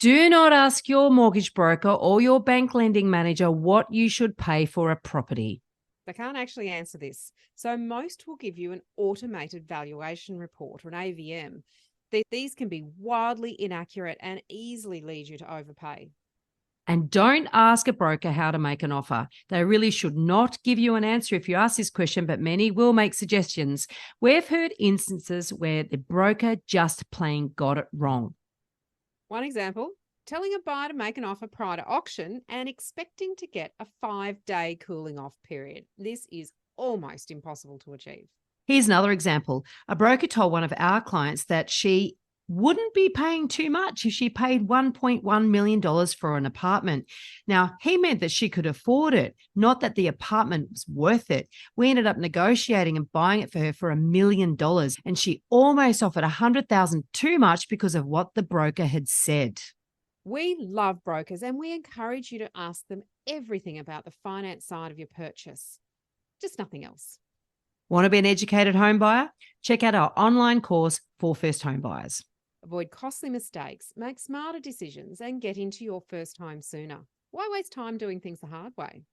Do not ask your mortgage broker or your bank lending manager what you should pay for a property. They can't actually answer this. So most will give you an automated valuation report or an AVM. These can be wildly inaccurate and easily lead you to overpay. And don't ask a broker how to make an offer. They really should not give you an answer if you ask this question, but many will make suggestions. We've heard instances where the broker just plain got it wrong. One example, telling a buyer to make an offer prior to auction and expecting to get a 5-day cooling off period. This is almost impossible to achieve. Here's another example. A broker told one of our clients that she wouldn't be paying too much if she paid $1.1 million for an apartment. Now, he meant that she could afford it, not that the apartment was worth it. We ended up negotiating and buying it for her for $1 million, and she almost offered $100,000 too much because of what the broker had said. We love brokers and we encourage you to ask them everything about the finance side of your purchase, just nothing else. Want to be an educated home buyer? Check out our online course for first home buyers. Avoid costly mistakes, make smarter decisions, and get into your first home sooner. Why waste time doing things the hard way?